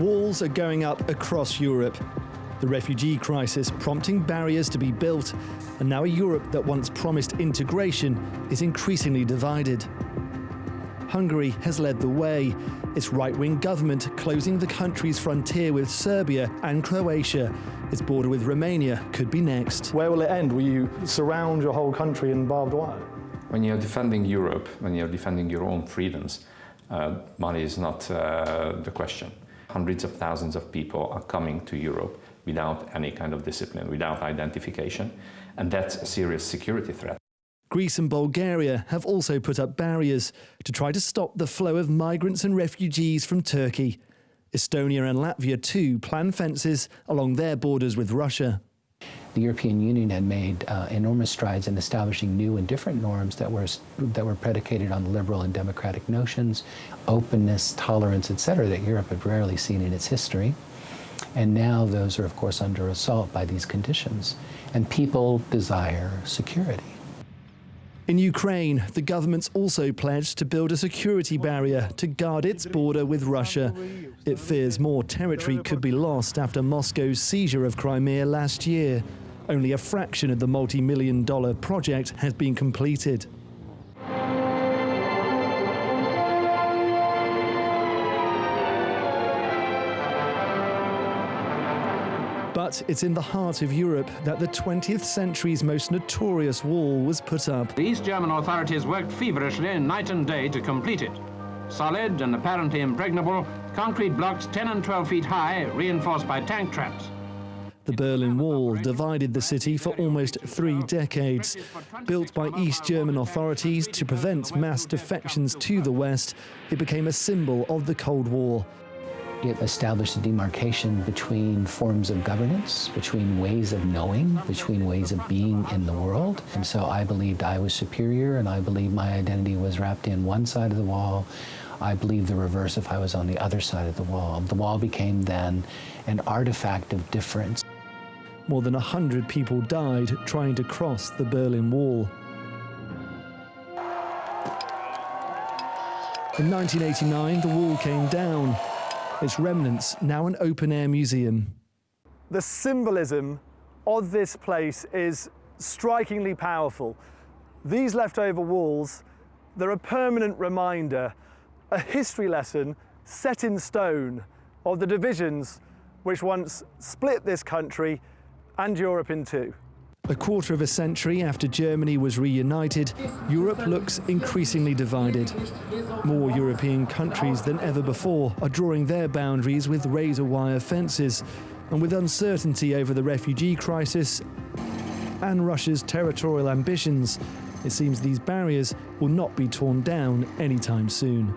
Walls are going up across Europe. The refugee crisis prompting barriers to be built, and now a Europe that once promised integration is increasingly divided. Hungary has led the way, its right-wing government closing the country's frontier with Serbia and Croatia. Its border with Romania could be next. Where will it end? Will you surround your whole country in barbed wire? When you're defending Europe, when you're defending your own freedoms, money is not the question. Hundreds of thousands of people are coming to Europe without any kind of discipline, without identification, and that's a serious security threat. Greece and Bulgaria have also put up barriers to try to stop the flow of migrants and refugees from Turkey. Estonia and Latvia too plan fences along their borders with Russia. The European Union had made enormous strides in establishing new and different norms that were predicated on liberal and democratic notions, openness, tolerance, etc., that Europe had rarely seen in its history. And now those are, of course, under assault by these conditions. And people desire security. In Ukraine, the government's also pledged to build a security barrier to guard its border with Russia. It fears more territory could be lost after Moscow's seizure of Crimea last year. Only a fraction of the multi-million-dollar project has been completed. But it's in the heart of Europe that the 20th century's most notorious wall was put up. The East German authorities worked feverishly night and day to complete it. Solid and apparently impregnable, concrete blocks 10 and 12 feet high, reinforced by tank traps. The Berlin Wall divided the city for almost 3 decades. Built by East German authorities to prevent mass defections to the West, it became a symbol of the Cold War. It established a demarcation between forms of governance, between ways of knowing, between ways of being in the world. And so I believed I was superior, and I believed my identity was wrapped in one side of the wall. I believed the reverse if I was on the other side of the wall. The wall became then an artifact of difference. More than 100 people died trying to cross the Berlin Wall. In 1989, the wall came down. Its remnants now an open-air museum. The symbolism of this place is strikingly powerful. These leftover walls, they're a permanent reminder, a history lesson set in stone of the divisions which once split this country and Europe in two. A quarter of a century after Germany was reunited, Europe looks increasingly divided. More European countries than ever before are drawing their boundaries with razor wire fences, and with uncertainty over the refugee crisis and Russia's territorial ambitions, it seems these barriers will not be torn down anytime soon.